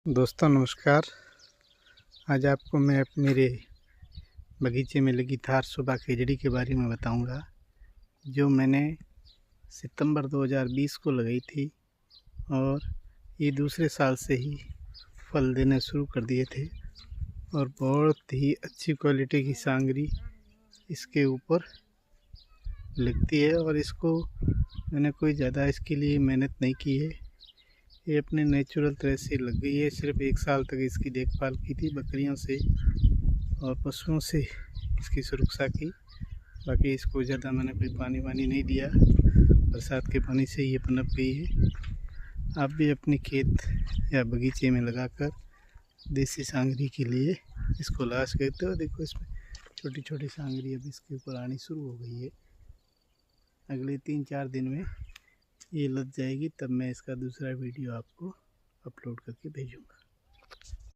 दोस्तों नमस्कार। आज आपको मैं मेरे बगीचे में लगी थार सुबह खिजड़ी के बारे में बताऊंगा, जो मैंने सितंबर 2020 को लगाई थी और ये दूसरे साल से ही फल देने शुरू कर दिए थे और बहुत ही अच्छी क्वालिटी की सांगरी इसके ऊपर लगती है। और इसको मैंने कोई ज़्यादा इसके लिए मेहनत नहीं की है, ये अपने नेचुरल तरह से लग गई है। सिर्फ 1 साल तक इसकी देखभाल की थी, बकरियों से और पशुओं से इसकी सुरक्षा की। बाकी इसको ज़्यादा मैंने कोई पानी वानी नहीं दिया, बरसात के पानी से ये पनप गई है। आप भी अपने खेत या बगीचे में लगाकर देसी सांगरी के लिए इसको लगा सकते हो। देखो इसमें छोटी छोटी सांगरी अब इसके ऊपर आनी शुरू हो गई है। अगले 3-4 दिन में ये लग जाएगी, तब मैं इसका दूसरा वीडियो आपको अपलोड करके भेजूँगा।